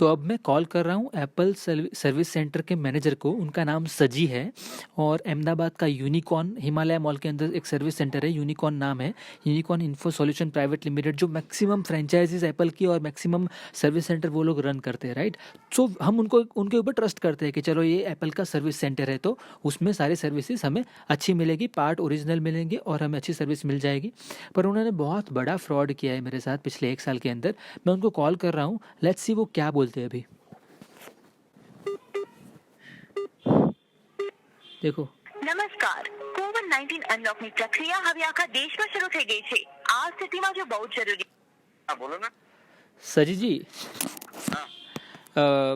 तो अब मैं कॉल कर रहा हूँ एप्पल सर्विस सेंटर के मैनेजर को। उनका नाम सजी है और अहमदाबाद का यूनिकॉर्न हिमालय मॉल के अंदर एक सर्विस सेंटर है, यूनिकॉर्न नाम है, unicorn info solution private limited, जो मैक्सिमम फ्रेंचाइजीज एप्पल की और मैक्सिमम सर्विस सेंटर वो लोग रन करते हैं, राइट। सो हम उनको उनके ऊपर ट्रस्ट करते हैं कि चलो ये एप्पल का सर्विस सेंटर है तो उसमें सारी सर्विसेज हमें अच्छी मिलेगी, पार्ट ओरिजिनल मिलेंगे और हमें अच्छी सर्विस मिल जाएगी। पर उन्होंने बहुत बड़ा फ्रॉड किया है मेरे साथ पिछले 1 साल के अंदर। मैं उनको कॉल कर रहा हूँ, लेट्स सी वो क्या बोलते हैं अभी। देखो। નમસ્કાર, કોવિડ-19 અનલોકની પ્રક્રિયા હવે આખા દેશમાં શરૂ થઈ ગઈ છે। આ સ્થિતિમાં જો બહુ જરૂરી। हाँ बोलो ना। सजी जी, हाँ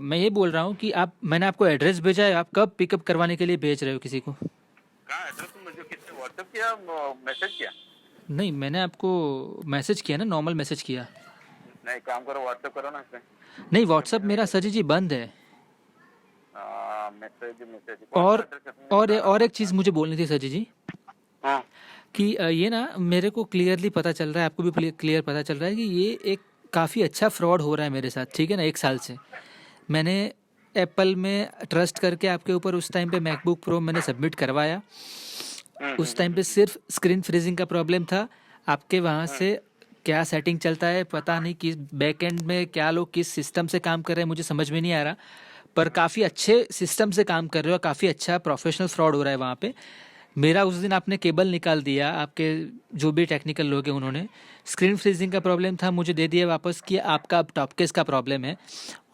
मैं ये बोल रहा हूँ कि मैंने आपको एड्रेस भेजा है, आप कब पिकअप करवाने के लिए भेज रहे हो किसी को? कहाँ एड्रेस मुझे किसने व्हाट्सएप किया मैसेज किया? नहीं, मैंने आपको मैसेज किया ना, नॉर्मल मैसेज किया। नहीं काम करो व्हाट्सएप करो ना इसमें। नहीं, व्हाट्सअप मेरा सजी जी बंद है। मैसेज और एक चीज़ मुझे बोलनी थी सजी जी हाँ कि ये ना मेरे को क्लियरली पता चल रहा है, आपको भी क्लियर पता चल रहा है कि ये एक काफ़ी अच्छा फ्रॉड हो रहा है मेरे साथ, ठीक है ना। 1 साल से मैंने एप्पल में ट्रस्ट करके आपके ऊपर उस टाइम पे मैकबुक प्रो मैंने सबमिट करवाया। उस टाइम पे सिर्फ स्क्रीन फ्रीजिंग का प्रॉब्लम था। आपके वहाँ से क्या सेटिंग चलता है पता नहीं, किस बैक एंड में क्या लोग किस सिस्टम से काम कर रहे हैं मुझे समझ में नहीं आ रहा, पर काफ़ी अच्छे सिस्टम से काम कर रहे हो, काफ़ी अच्छा प्रोफेशनल फ्रॉड हो रहा है वहाँ पे। मेरा उस दिन आपने केबल निकाल दिया, आपके जो भी टेक्निकल लोग हैं उन्होंने। स्क्रीन फ्रीजिंग का प्रॉब्लम था, मुझे दे दिया वापस कि आपका अब टॉप केस का प्रॉब्लम है,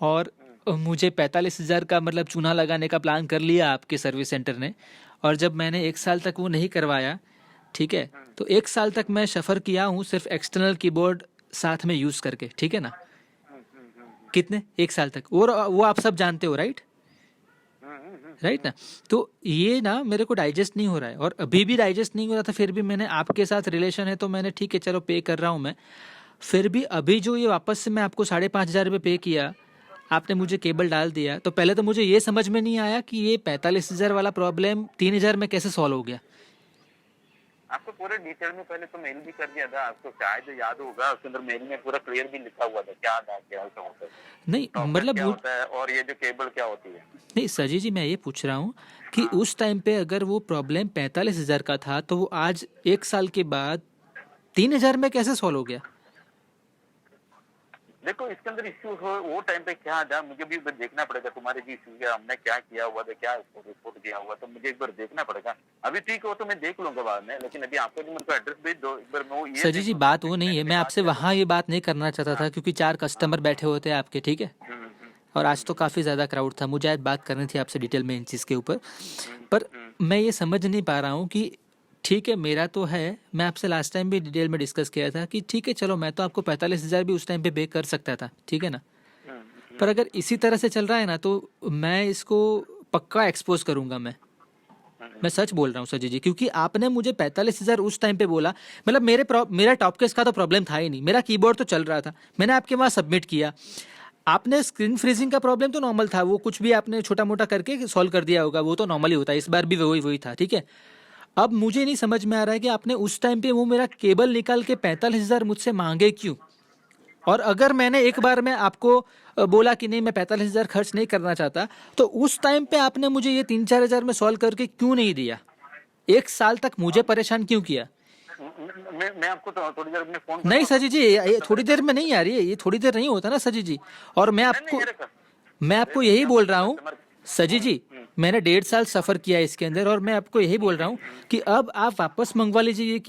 और मुझे 45,000 का मतलब चूना लगाने का प्लान कर लिया आपके सर्विस सेंटर ने। और जब मैंने 1 साल तक वो नहीं करवाया, ठीक है, तो 1 साल तक मैं सफ़र किया हूँ सिर्फ एक्सटर्नल कीबोर्ड साथ में यूज़ करके, ठीक है ना। कितने 1 साल तक, और वो आप सब जानते हो, राइट राइट ना। तो ये ना मेरे को डाइजेस्ट नहीं हो रहा है, और अभी भी डाइजेस्ट नहीं हो रहा था, फिर भी मैंने आपके साथ रिलेशन है तो मैंने ठीक है चलो पे कर रहा हूँ मैं। फिर भी अभी जो ये वापस से मैं आपको 5,500 रुपये पे किया, आपने मुझे केबल डाल दिया, तो पहले तो मुझे ये समझ में नहीं आया कि ये 45,000 वाला प्रॉब्लम 3,000 में कैसे सॉल्व हो गया। आपको पूरे डिटेल में पहले तो मेल भी कर दिया था, आपको शायद याद होगा उसके अंदर मेल में पूरा क्लियर भी लिखा हुआ था क्या था क्या होता है। नहीं मतलब क्या होता है और ये जो केबल क्या होती है। नहीं सजी जी, मैं ये पूछ रहा हूँ कि उस टाइम पे अगर वो प्रॉब्लम 45,000 का था तो वो आज 1 साल के बाद 3,000 में कैसे सॉल्व हो गया। देखो इसके अंदर इश्यू हो वो टाइम पे क्या था, मुझे भी देखना पड़ेगा तुम्हारे जी इश्यू क्या, हमने क्या किया हुआ था, क्या रिपोर्ट किया हुआ, तो मुझे एक बार देखना पड़ेगा। अभी ठीक हो तो मैं देख लूंगा बाद में, लेकिन अभी आपको मेरे को एड्रेस भेज दो एक बार। मैं वो ये सजी जी बात वो नहीं है, मैं आपसे वहाँ ये बात नहीं करना चाहता था क्योंकि 4 कस्टमर बैठे होते हैं आपके, ठीक है, और आज तो काफ़ी ज़्यादा क्राउड था, मुझे आज बात करनी थी आपसे डिटेल में इन चीज़ के ऊपर। पर मैं ये समझ नहीं पा रहा हूँ कि ठीक है मेरा तो है, मैं आपसे लास्ट टाइम भी डिटेल में डिस्कस किया था कि ठीक है चलो मैं तो आपको 45,000 भी उस टाइम पे पे कर सकता था, ठीक है ना। पर अगर इसी तरह से चल रहा है ना तो मैं इसको पक्का एक्सपोज करूंगा। मैं सच बोल रहा हूँ सजी जी, क्योंकि आपने मुझे 45,000 उस टाइम पे बोला, मतलब मेरा टॉप केस का तो प्रॉब्लम था ही नहीं, मेरा कीबोर्ड तो चल रहा था, मैंने आपके वहाँ सबमिट किया। आपने स्क्रीन फ्रीजिंग का प्रॉब्लम तो नॉर्मल था, वो कुछ भी आपने छोटा मोटा करके सॉल्व कर दिया होगा, वो तो नॉर्मली होता है, इस बार भी वही था, ठीक है। अब मुझे नहीं समझ में आ रहा है कि आपने उस टाइम पे वो मेरा केबल निकाल के 45,000 मुझसे मांगे क्यों। और अगर मैंने एक बार में आपको बोला कि नहीं मैं 45,000 खर्च नहीं करना चाहता, तो उस टाइम पे आपने मुझे ये 3-4 हज़ार में सॉल्व करके क्यों नहीं दिया। 1 साल तक मुझे परेशान क्यों किया। मैं आपको थोड़ी देर अपने फोन नहीं सजी जी, ये थोड़ी देर में नहीं आ रही है, ये थोड़ी देर नहीं होता ना सजी जी। और मैं आपको यही बोल रहा हूँ सजी जी, मैंने 1.5 साल सफ़र किया है इसके अंदर, और मैं आपको यही बोल रहा हूँ कि अब आप वापस मंगवा लीजिए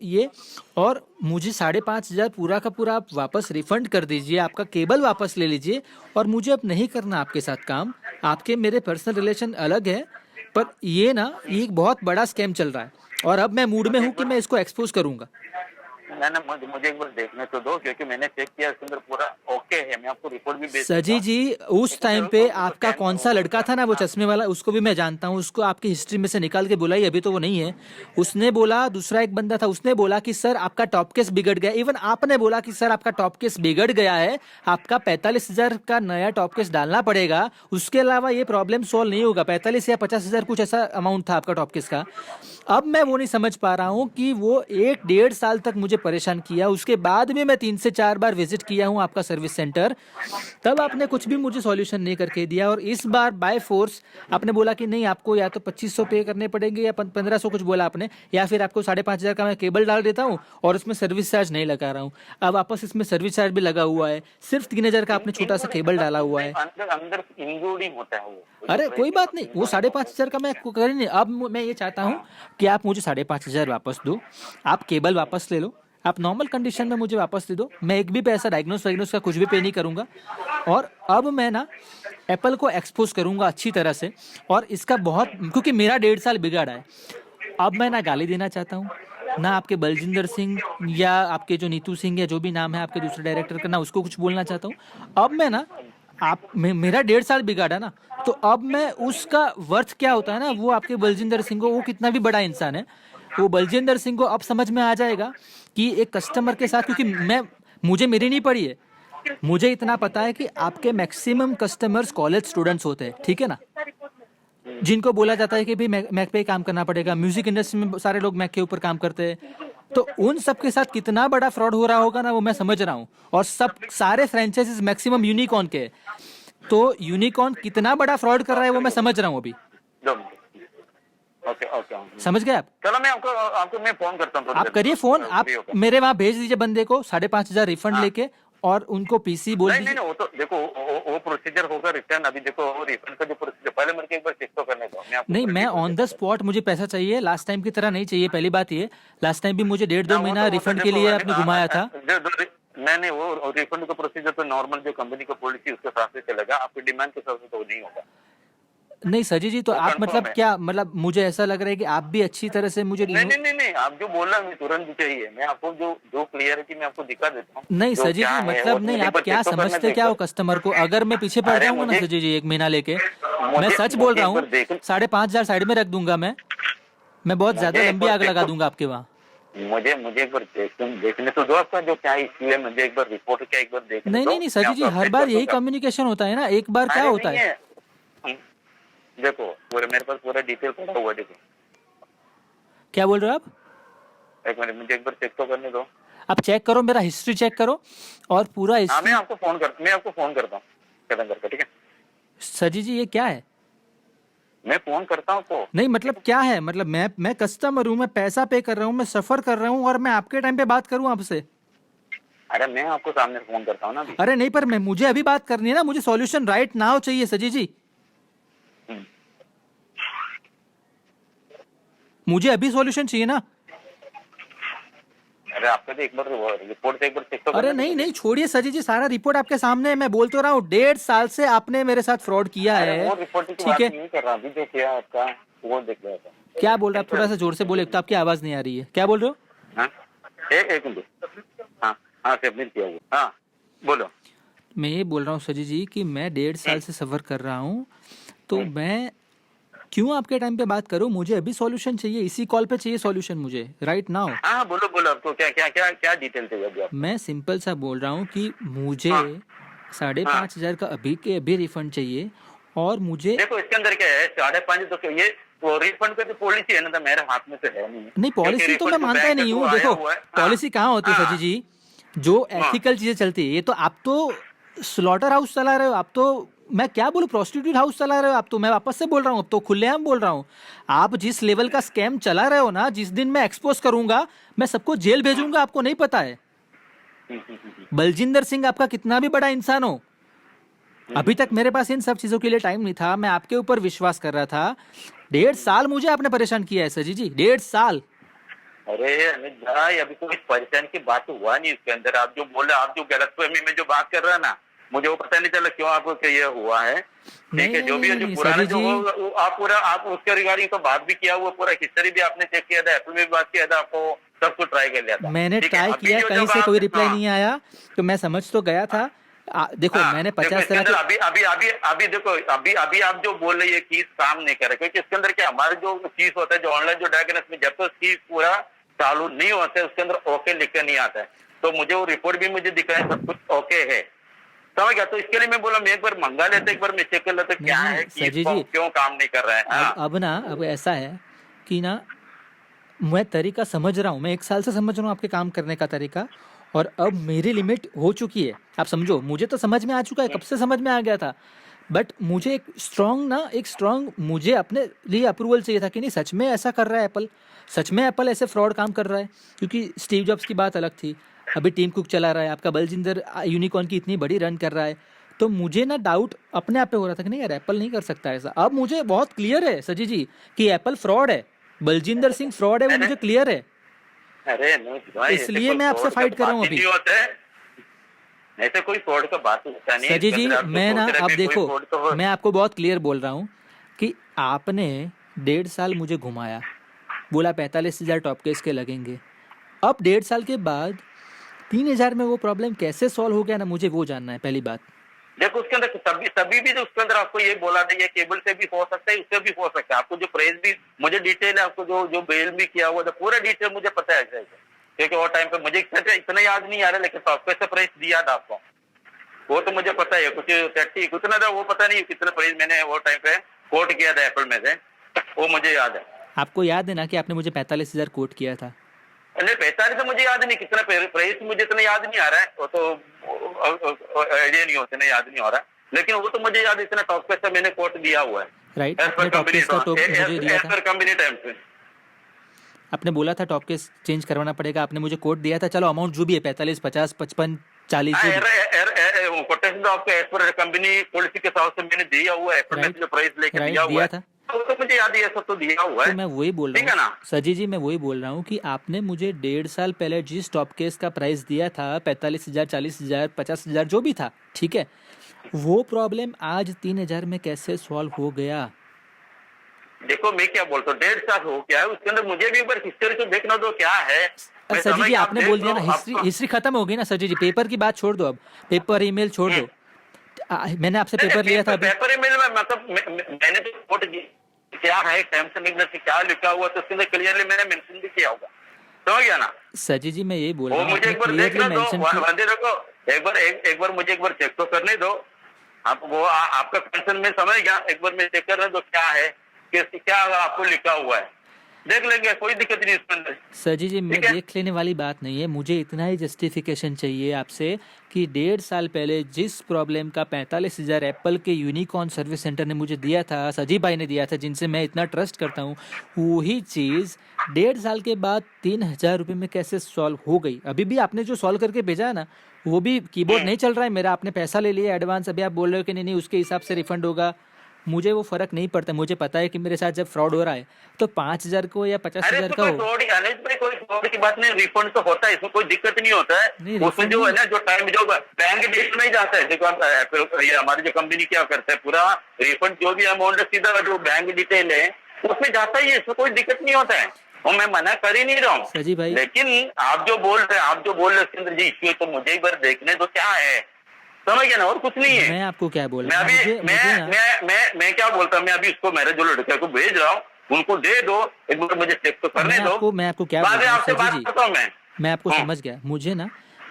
ये और मुझे 5,500 पूरा का पूरा आप वापस रिफंड कर दीजिए, आपका केबल वापस ले लीजिए, और मुझे अब नहीं करना आपके साथ काम। आपके मेरे पर्सनल रिलेशन अलग है, पर ये ना ये एक बहुत बड़ा स्कैम चल रहा है, और अब मैं मूड में हूँ कि मैं इसको एक्सपोज करूँगा। ना मुझे एक बार देखने तो दो, क्योंकि मैंने चेक किया उसके अंदर पूरा ओके है, मैं आपको रिपोर्ट भी भेज सजी जी उस टाइम पे आपका कौन सा लड़का था ना वो चश्मे वाला, उसको भी मैं जानता हूँ, उसको आपकी हिस्ट्री में से निकाल के बुलाई, अभी तो वो नहीं है। उसने बोला, दूसरा एक बंदा था, उसने बोला कि सर आपका टॉप केस बिगड़ गया। इवन आपने बोला कि सर आपका टॉप केस बिगड़ गया है, आपका 45,000 का नया टॉप केस डालना पड़ेगा, उसके अलावा ये प्रॉब्लम सॉल्व नहीं होगा। 45 या 50,000 कुछ ऐसा अमाउंट था आपका टॉप केस का। अब मैं वो नहीं समझ पा रहा हूँ कि वो 1-1.5 साल तक मुझे मुझे परेशान किया, उसके बाद भी मैं 3 से 4 बार विजिट किया हूँ आपका सर्विस सेंटर, तब आपने कुछ भी मुझे सॉल्यूशन नहीं करके दिया। और इस बार बाय फोर्स आपने बोला कि नहीं आपको या तो 2500 पे करने पड़ेंगे या 1500 कुछ बोला आपने, या फिर आपको 5,500 का मैं केबल डाल देता हूँ और उसमें सर्विस चार्ज नहीं लगा रहा हूँ। अब वापस इसमें सर्विस चार्ज भी लगा हुआ है, सिर्फ 3,000 का आपने छोटा सा केबल डाला हुआ है। अंदर अंदर इंक्लूडिंग होता है वो। अरे कोई बात नहीं, वो 5,500 का मैं आपको कर नहीं। अब मैं ये चाहता हूँ कि आप मुझे 5,500 वापस दो, आप केबल वापस ले लो, आप नॉर्मल कंडीशन में मुझे वापस दे दो, मैं एक भी पैसा डायग्नोस का कुछ भी पे नहीं करूँगा। और अब मैं ना एप्पल को एक्सपोज करूँगा अच्छी तरह से, और इसका बहुत, क्योंकि मेरा 1.5 साल बिगाड़ा है। अब मैं ना गाली देना चाहता हूँ, ना आपके बलजिंदर सिंह या आपके जो नीतू सिंह या जो भी नाम है आपके दूसरे डायरेक्टर का, ना उसको कुछ बोलना चाहता हूँ। अब मैं ना मेरा 1.5 साल बिगाड़ा ना, तो अब मैं उसका वर्थ क्या होता है ना, वो आपके बलजिंदर सिंह को, वो कितना भी बड़ा इंसान है, वो बलजिंदर सिंह को अब समझ में आ जाएगा कि एक कस्टमर के साथ, क्योंकि मुझे मेरी नहीं पड़ी है, मुझे इतना पता है कि आपके मैक्सिमम कस्टमर्स कॉलेज स्टूडेंट्स होते हैं, ठीक है ना, जिनको बोला जाता है कि भाई मैक पे काम करना पड़ेगा। म्यूजिक इंडस्ट्री में सारे लोग मैक के ऊपर काम करते हैं, तो उन सब के साथ कितना बड़ा फ्रॉड हो रहा होगा ना, वो मैं समझ रहा हूँ। और सारे फ्रेंचाइजीज मैक्सिमम यूनिकॉर्न के, तो यूनिकॉर्न कितना बड़ा फ्रॉड कर रहा है वो मैं समझ रहा हूँ अभी। ओके ओके, समझ गए आप? चलो मैं आपको मैं फोन करता हूँ। आप करिए फोन, आप मेरे वहां भेज दीजिए बंदे को 5,500 रिफंड लेके, और उनको पीसी बोल दीजिए। नहीं, वो तो देखो वो प्रोसीजर होगा रिटर्न। अभी देखो रिफंड का जो प्रोसीजर, पहले मेरे को एक बार चेक तो करने दो। नहीं, मैं ऑन द स्पॉट मुझे पैसा चाहिए, लास्ट टाइम की तरह नहीं चाहिए। पहली बात ये, लास्ट टाइम भी मुझे 1.5-2 महीना रिफंड के लिए आपने घुमाया था। नहीं, वो रिफंड का प्रोसीजर तो नॉर्मल जो कंपनी का पॉलिसी उसके हिसाब से चलेगा, आपकी डिमांड के हिसाब से तो नहीं होगा। नहीं सजी जी, तो आप मतलब क्या, मतलब मुझे ऐसा लग रहा है कि आप भी अच्छी तरह से मुझे नहीं, आप जो बोल रहे हैं तुरंत चाहिए। मैं आपको जो क्लियरिटी मैं आपको दिखा देता हूँ। नहीं सजी जी, मतलब नहीं, आप क्या समझते क्या हो कस्टमर को? अगर मैं पीछे पड़ जाऊंगा ना सजी जी 1 महीना लेके, मैं सच बोल रहा हूँ, 5,500 साइड में रख दूंगा मैं बहुत ज्यादा लंबी आग लगा दूंगा आपके वहाँ। मुझे एक बार देखने तो दो आपका जो क्या, इसलिए मुझे एक बार रिपोर्ट क्या एक बार देखने दो। नहीं सजी जी, हर बार यही कम्युनिकेशन होता है ना, एक बार क्या होता है? देखो पूरे मेरे पास पूरा डिटेल पड़ा हुआ है। देखो क्या बोल रहे हो आप? एक मिनट, मुझे एक बार चेक तो करने दो। आप चेक करो, मेरा हिस्ट्री चेक करो और पूरा मैं आपको फोन करता हूँ कदम करके, ठीक है? सजी जी ये क्या है? मैं फोन करता हूँ तो नहीं मतलब क्या है, मतलब मैं कस्टमर हूँ, मैं पैसा पे कर रहा हूँ, मैं सफर कर रहा हूँ, और मैं आपके टाइम पे बात करूँ आपसे? अरे मैं आपको सामने फोन करता हूँ ना अभी। अरे नहीं, पर मुझे अभी बात करनी है ना, मुझे सॉल्यूशन राइट नाउ चाहिए सजी जी, मुझे अभी सॉल्यूशन चाहिए ना। अरे आपका तो एक बार रिपोर्ट एक बार चेक तो। अरे नहीं छोड़िए सजी जी, सारा रिपोर्ट आपके सामने है, मैं बोल तो रहा हूँ 1.5 साल से आपने मेरे साथ फ्रॉड किया है। वो रिपोर्ट की बात नहीं कर रहा, अभी जो किया आपका वो देख रहा था। क्या बोल रहे हैं आप? थोड़ा सा जोर से बोले, तो आपकी आवाज नहीं आ रही है। क्या बोल रहे हो? एक मिनट। हाँ सबमिट किया हुआ। हाँ बोलो। मैं ये बोल रहा हूँ सजी जी कि मैं 1.5 साल से सफर कर रहा हूँ, तो मैं क्यों आपके टाइम पे बात करूं? मुझे अभी सॉल्यूशन चाहिए, इसी कॉल पे चाहिए सॉल्यूशन मुझे राइट नाउ। हाँ बोलो आपको क्या डिटेल चाहिए अभी आपको? मैं सिंपल सा बोल रहा हूँ कि मुझे 5,500 का अभी के अभी रिफंड चाहिए, और मुझे देखो इसके अंदर क्या है, 5,500 तो ये तो रिफंड का जो पॉलिसी है ना, तो मेरे हाथ में तो है नहीं पॉलिसी तो मैं मानता ही नहीं हूँ। देखो पॉलिसी कहाँ होती है सजी जी, जो एथिकल चीजें चलती है, ये तो आप तो स्लॉटर हाउस चला रहे हो, आप तो, मैं क्या बोलूं, प्रोस्टिट्यूट हाउस चला रहे हो आप तो। मैं वापस से बोल रहा हूँ, अब तो खुलेआम बोल रहा हूँ, आप जिस लेवल का स्कैम चला रहे हो ना, जिस दिन मैं एक्सपोज करूंगा, मैं सबको जेल भेजूंगा, आपको नहीं पता है। बलजिंदर सिंह आपका कितना भी बड़ा इंसान हो, अभी तक मेरे पास इन सब चीजों के लिए टाइम नहीं था, मैं आपके ऊपर विश्वास कर रहा था। 1.5 साल मुझे आपने परेशान किया है सजी जी, 1.5 साल। अरे अमित भाई, अभी कोई परेशान की बात हुआ नहीं उसके अंदर। आप जो बोल रहे, आप जो गलतफहमी में जो बात कर रहे हैं ना, मुझे वो पता नहीं चला क्यों आपको ये हुआ है। ठीक है, जो भी है, जो पुराना जो आप उसके रिगार्डिंग तो बात भी किया हुआ, पूरा हिस्ट्री भी आपने चेक किया था, एप्पल में भी बात किया था, आपको सब कुछ ट्राई कर लिया था। मैंने ट्राई किया, कहीं से कोई रिप्लाई नहीं आया, तो मैं समझ तो गया था। देखो मैंने 50 तरह के अभी देखो अभी आप जो बोल रहे हैं चीज काम नहीं कर रहे, क्योंकि इसके अंदर क्या हमारे जो चीज होता है, जो ऑनलाइन जो डायग्नोसिस में जब तक चीज पूरा चालू नहीं होता है, उसके अंदर ओके लिख कर नहीं आता है। तो मुझे वो रिपोर्ट भी मुझे दिख रहा है, सब कुछ ओके है, समझ गया? तो इसके लिए मैं बोला मैं एक बार मंगा लेता, एक बार मैं चेक कर लेता क्या है, क्यों काम नहीं कर रहा है। अब ऐसा है कि ना, मैं तरीका समझ रहा हूँ, मैं 1 साल से समझ रहा हूँ आपके काम करने का तरीका, और अब मेरी लिमिट हो चुकी है। आप समझो, मुझे तो समझ में आ चुका है, कब से समझ में आ गया था, बट मुझे एक स्ट्रॉन्ग मुझे अपने लिए अप्रूवल चाहिए था कि नहीं सच में ऐसा कर रहा है एप्पल, सच में एप्पल ऐसे फ्रॉड काम कर रहा है। क्योंकि स्टीव जॉब्स की बात अलग थी, अभी टीम कुक चला रहा है, आपका बलजिंदर यूनिकॉर्न की इतनी बड़ी रन कर रहा है, तो मुझे ना डाउट अपने आप पे हो रहा था कि नहीं यार एप्पल नहीं कर सकता ऐसा। अब मुझे बहुत क्लियर है सजी जी कि एप्पल फ्रॉड है, बलजिंदर सिंह फ्रॉड है, वो मुझे क्लियर है। अरे नहीं भाई, ऐसे इसलिए कोई मैं आपसे fraud का फाइट कर रहा हूँ बात ही अभी। नहीं होता है। ऐसे कोई फ्रॉड का बात होता नहीं है। सजी इसके जी अंदर आप जो मैं ना, सोच रहे अब हैं कि कोई देखो fraud तो हो। मैं आपको बहुत क्लियर बोल रहा हूँ कि आपने 1.5 साल मुझे घुमाया, बोला 45,000 टॉप केस के लगेंगे, अब 1.5 साल के बाद 3,000 में वो प्रॉब्लम कैसे सॉल्व हो गया ना, मुझे वो जानना है पहली बात। देखो उसके अंदर तभी भी तो उसके अंदर आपको ये बोला था, ये केबल से भी हो सकता है, उससे भी हो सकता है। आपको जो प्राइस भी मुझे डिटेल है, आपको जो बेल भी किया हुआ था पूरा डिटेल मुझे पता है ऐसे। क्योंकि वो टाइम पे मुझे इतना याद नहीं आ रहा, लेकिन सॉफ्टवेयर से प्राइस दिया था आपको, वो तो मुझे पता है। कुछ 30 कितना था वो पता नहीं, कितना प्राइस मैंने वो टाइम पे कोट किया था एप्पल में से, वो मुझे याद है। आपको याद है ना कि आपने मुझे 45,000 कोट किया था? नहीं 45 तो मुझे याद नहीं, कितना प्राइस मुझे इतना याद नहीं आ रहा है, वो तो आइडिया नहीं होता, नहीं याद नहीं हो रहा है, लेकिन वो तो मुझे याद, इतना टॉप पे से मैंने कोट दिया हुआ है। राइट, एज पर आपने टॉप कंपनी केस का टॉप मुझे दिया था, कंपनी टाइम पे आपने बोला था टॉप केस चेंज करवाना पड़ेगा, आपने मुझे कोट दिया था। चलो अमाउंट जो भी है 45, 50, 55, 40 जो भी, कोटेशन तो आपको एज पर कंपनी पॉलिसी के हिसाब से मैंने दिया हुआ है, एप्पल में राइट जो प्राइस लेके राइट दिया हुआ दिया है, था। तो मुझे याद है, ये सब तो दिया हुआ तो है। मैं वही बोल ठीक रहा है हूँ ना? सजी जी, मैं वही बोल रहा हूँ कि आपने मुझे 1.5 साल पहले जिस टॉप केस का प्राइस दिया था 45,000, 40,000, 50,000 जो भी था, ठीक है, वो प्रॉब्लम आज 3,000 में कैसे सॉल्व हो गया? देखो मैं क्या बोलता हूँ, 1.5 साल हो गया है, उसके अंदर मुझे भी एक बार हिस्ट्री तो देखना दो क्या है। मैं सजी समझ जी आप आपने देख बोल दिया लो, ना, हिस्ट्री आपको हिस्ट्री खत्म हो गई ना सजी जी, पेपर की बात छोड़ दो, अब पेपर ईमेल छोड़ दो। मैंने आपसे पेपर लिया था अभी, पेपर ईमेल में मतलब मैंने तो कोट क्या है, टर्म्स एंड कंडीशन क्या लिखा हुआ, तो उसके अंदर क्लियरली मैंने मेंशन भी किया होगा, समझ गया ना? सजी जी मैं यही बोल वो रहा हूँ, मुझे आपने एक बार क्लियरली देखना दो, मेंशन किया। वंदे रखो, एक बार मुझे एक बार चेक तो करने दो। आप वो आपका कंसर्न में समझ गया, एक बार मैं चेक करने दो क्या है, क्या आपको लिखा हुआ है, देख लेंगे, कोई दिक्कत नहीं इसके अंदर। सजी जी मैं ठीक है? देख लेने वाली बात नहीं है, मुझे इतना ही जस्टिफिकेशन चाहिए आपसे कि 1.5 साल पहले जिस प्रॉब्लम का 45,000 एप्पल के यूनिकॉर्न सर्विस सेंटर ने मुझे दिया था, सजी भाई ने दिया था, जिनसे मैं इतना ट्रस्ट करता हूँ, वही चीज़ 1.5 साल के बाद 3,000 रुपये में कैसे सॉल्व हो गई? अभी भी आपने जो सॉल्व करके भेजा है ना, वो भी कीबोर्ड नहीं चल रहा है मेरा, आपने पैसा ले लिया एडवांस, अभी आप बोल रहे हो कि नहीं नहीं उसके हिसाब से रिफंड होगा। मुझे वो फर्क नहीं पड़ता, मुझे पता है कि मेरे साथ जब फ्रॉड हो रहा है तो 5,000 को या 50,000 का कोई हो। फ्रॉड अनिल भाई, कोई फ्रॉड की बात नहीं, रिफंड तो होता है, इसमें कोई दिक्कत नहीं होता है। नहीं, उसमें refund जो है नहीं। ना, जो टाइम जो बैंक डिटेल में ही जाता है, देखो ये हमारी जो कंपनी क्या करता है, पूरा रिफंड जो भी अमाउंट है सीधा जो बैंक डिटेल है उसमें जाता ही है, इसमें कोई दिक्कत नहीं होता है, और मैं मना कर ही नहीं रहा हूँ। सजी भाई, लेकिन आप जो बोल रहे हैं उसके अंदर जी इश्यू है, तो मुझे एक बार देखने तो क्या है, समझ गया ना, और कुछ नहीं है। मैं आपको क्या बोल मैं रहा हूँ, अभी मुझे ना मैं क्या बोलता हूँ, मैं अभी उसको मेरे जो लड़के को भेज रहा हूँ, उनको दे दो, एक बार मुझे चेक तो करने दो। मैं आपको क्या बोल बाद में रहा हूँ आपसे सजी बात जी, करता हूँ मैं आपको हाँ। समझ गया। मुझे ना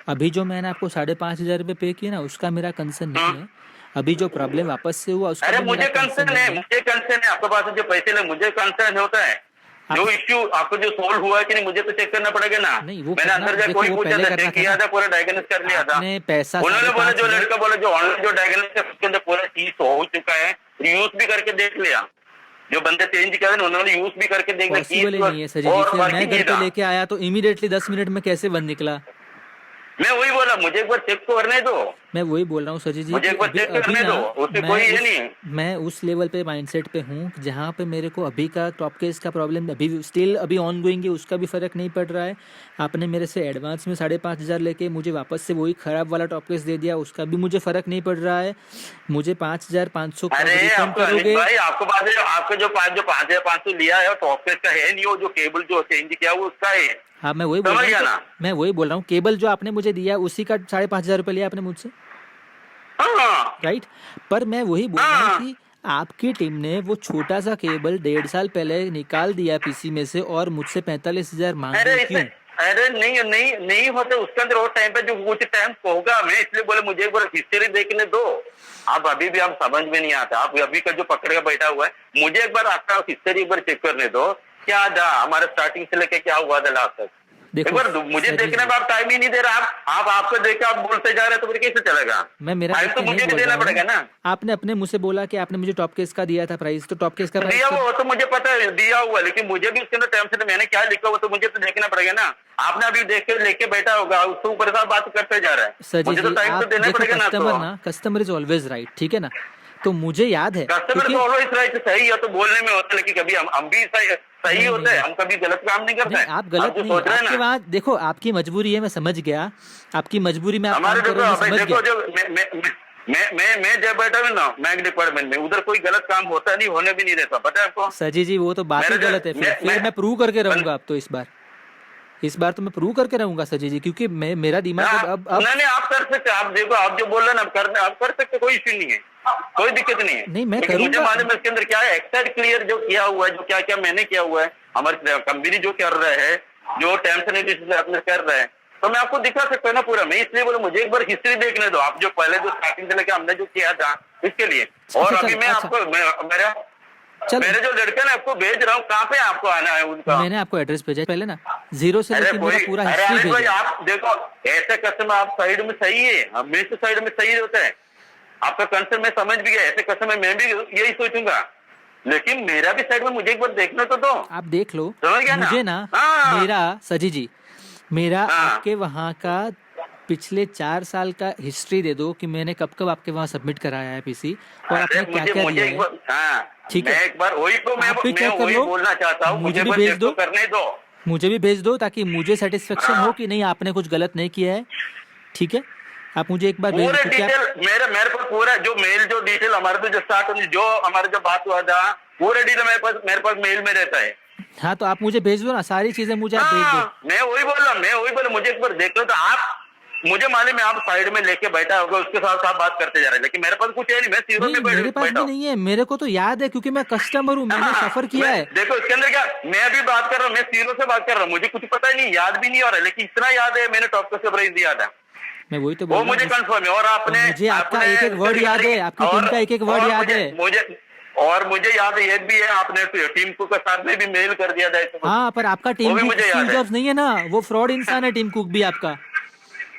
अभी जो मैंने आपको 5,500 रुपये पे किए ना, उसका मेरा कंसर्न नहीं है। अभी जो प्रॉब्लम वापस से हुआ उसका अरे भी मेरा मुझे कंसर्न कंसर्न है, नहीं है। मुझे कंसर्न है, आपके पास जो पैसे ले मुझे कंसर्न होता है, जो इश्यू आपको जो सोल्व हुआ है कि नहीं, मुझे तो चेक करना पड़ेगा ना। नहीं, वो मैंने अंदर जाकर देखो, कोई वो पूछा पहले था, करना चेक था किया ना। था, पूरा डायग्नोस कर लिया था। आपने पैसा उन्होंने बोला, जो 5,500 लड़का बोला जो ऑनलाइन जो डायग्नोस है उसके अंदर पूरा चीज हो चुका है, यूज भी करके देख लिया, जो बंदे चेंज किया था उन्होंने यूज भी करके देख पॉसिबल ही नहीं है सजी जी, और फिर मैं वर्किंग घर नहीं पे था। लेके आया तो इमीडिएटली 10 मिनट में कैसे बंद निकला? मैं वही बोला, मुझे एक बार चेक तो करने दो, मैं वही बोल रहा हूँ सजी जी मुझे कि एक बार अभी चेक अभी करने ना दो, उससे कोई ये नहीं है। मैं उस लेवल पे माइंडसेट पे हूँ जहाँ पे मेरे को अभी का टॉप केस का प्रॉब्लम अभी स्टिल अभी ऑन गोइंग है, उसका भी फ़र्क नहीं पड़ रहा है। आपने मेरे से एडवांस में 5,500 लेके मुझे वापस से वही ख़राब वाला टॉप केस दे दिया, उसका भी मुझे फ़र्क नहीं पड़ रहा है। मुझे 5,500 अरे रिफंड आपको अनिल करोगे? भाई, आपको बात है, आपको जो 5,500 लिया है टॉप पेज का है नहीं, वो जो केबल जो चेंज किया वो उसका है। हाँ मैं वही बोल समझ रहा गया हूँ, ना? मैं वही बोल रहा हूँ, केबल जो आपने मुझे दिया उसी का 5,500 रुपये लिया आपने मुझसे, हाँ राइट? पर मैं वही बोल रहा हाँ। हूँ कि आपकी टीम ने वो छोटा सा केबल 1.5 साल पहले निकाल दिया पीसी में से और मुझसे 45,000 मांग अरे रहे इसमें क्यों? अरे नहीं होते उसके अंदर, वो टाइम पे जो कुछ टाइम होगा, मैं इसलिए बोले मुझे एक बार हिस्ट्री देखने दो। आप अभी भी आप समझ में नहीं आता, आप अभी का जो पकड़ के बैठा हुआ है, मुझे एक बार आपका हिस्ट्री एक बार चेक करने दो, क्या था, हमारे स्टार्टिंग से लेके क्या हुआ था लास्ट तक। एक देखो बार मुझे सजी देखने जी, में आप टाइम ही नहीं दे रहा, आप आपको देख के आप बोलते जा रहे हैं, तो फिर कैसे चलेगा। मैं मेरा टाइम देख तो के नहीं मुझे भी बोल रहा देना पड़ेगा हूँ। ना। आपने अपने मुंह से बोला कि आपने मुझे टॉप केस का दिया था प्राइस, तो टॉप केस का प्राइस दिया तो वो तो मुझे पता है, दिया हुआ, लेकिन मुझे भी उसके अंदर टाइम से मैंने क्या लिखा हुआ तो मुझे तो देखना पड़ेगा ना। आपने अभी देख के लेके बैठा होगा, उसके ऊपर साथ बात करते जा रहा है, सजी मुझे तो जी, टाइम तो आप देना देखो पड़ेगा ना। कस्टमर तो ना, कस्टमर इज ऑलवेज राइट, ठीक है ना। तो मुझे याद है कस्टमर क्योंकि तो ऑलवेज राइट, सही है तो बोलने में होता है, लेकिन कभी हम भी सही नहीं होते नहीं हैं, हम कभी गलत काम नहीं करते नहीं, हैं। आप गलत जो नहीं, सोच रहे हैं आपके ना, वहाँ देखो आपकी मजबूरी है, मैं समझ गया आपकी मजबूरी में आप हमारे काम कर रहे देखो हो, मैं भाई, समझ देखो गया। जो मैं जब बैठा हूँ ना बैंक डिपार्टमेंट में, उधर कोई गलत काम होता नहीं, होने भी नहीं देता, पता है आपको। सजी जी, वो तो बात ही मेरे जो गलत है, फिर मैं प्रूव करके रहूंगा अब तो, इस बार तो मैं प्रूव करके रहूंगा सजी जी, क्योंकि मैं मेरा दिमाग अब नहीं आप कर सकते, आप देखो, आप जो बोल रहे हैं ना, आप कर सकते, कोई इश्यू नहीं है, कोई दिक्कत नहीं है। नहीं, मैं लेकिन मुझे करूंगा। मालूम है इसके अंदर क्या है, एक्सेट क्लियर जो किया हुआ है, जो क्या क्या मैंने किया हुआ है, हमारी कंपनी जो कर रहा है, जो टर्म्स एंड कंडीशंस अपने कर रहा है, तो मैं आपको दिखा सकता हूँ ना पूरा। मैं इसलिए बोला मुझे एक बार हिस्ट्री देखने दो, आप जो पहले जो स्टार्टिंग से लेकर हमने जो किया था इसके लिए। और अभी मैं आपको मेरे जो लड़के ना आपको भेज रहा हूँ, कहाँ पे आपको आना है उनका। मैंने आपको एड्रेस भेजा है पहले ना, 0 से अरे लेके मेरा कोई, पूरा अरे हिस्ट्री अनिल भाई भेजा है। आप देखो, ऐसे कस्टमर आप साइड में सही है, हमेशा साइड में सही होता है, आपका कंसर्न मैं समझ भी गया, ऐसे कस्टमर मैं भी यही सोचूंगा, लेकिन मेरा भी साइड में मुझे एक बार देखना तो दो। आप देख लो, समझ गया ना? मुझे ना हाँ। मेरा सजी जी, मेरा हाँ। आपके वहाँ का पिछले 4 साल का हिस्ट्री दे दो कि मैंने कब कब आपके वहाँ सबमिट कराया है पीसी, और आपने अरे क्या क्या मुझे दिया एक है। बार, हाँ, ठीक है, मैं एक बार वही तो आप भी मैं चेक कर वही लो, बोलना चाहता हूँ, मुझे मुझे भी बस भेज चेक दो, तो करने दो। मुझे भी भेज दो, ताकि मुझे सेटिस्फेक्शन हाँ। हो कि नहीं आपने कुछ गलत नहीं किया है। ठीक है, आप मुझे एक बार भेज पूरे दो, क्योंकि डिटेल मेरे पास पूरा जो मेल जो डिटेल हमारे तो जो स्टार्ट होनी, जो हमारे जो बात हुआ था, पूरे डिटेल मेरे पास मेल में रहता है। हाँ तो आप मुझे भेज दो ना, सारी चीजें मुझे आप भेज दो। हाँ, मैं वही बोला, मुझे एक बार देख लो तो आप, मुझे मालूम है आप साइड में लेके बैठा होगा, उसके साथ साथ बात करते जा रहे हैं, लेकिन मेरे पास कुछ है नहीं, मैं सीरो नहीं, में मेरे पास बैठा भी हूँ। नहीं है, मेरे को तो याद है क्योंकि मैं कस्टमर हूँ, मैंने सफर किया है। देखो इसके अंदर क्या, मैं भी बात कर रहा हूँ, मैं सीरो से बात कर रहा हूँ, मुझे कुछ पता ही नहीं, याद भी नहीं हो रहा है, लेकिन इतना याद है मैंने टॉप का प्राइस दिया था, मैं वही तो बोल वो रहा हूँ, मुझे कंफर्म है। और आपने मुझे आपका एक एक वर्ड याद है, आपकी टीम का एक एक वर्ड याद है। मुझे याद है, ये भी है, आपने टीम कुक के साथ में भी मेल कर दिया था ऐसे कुछ। हाँ, पर आपका वो टीम भी कुक मुझे याद स्टीव है। जॉब्स नहीं है ना, वो फ्रॉड इंसान है टीम कुक भी आपका।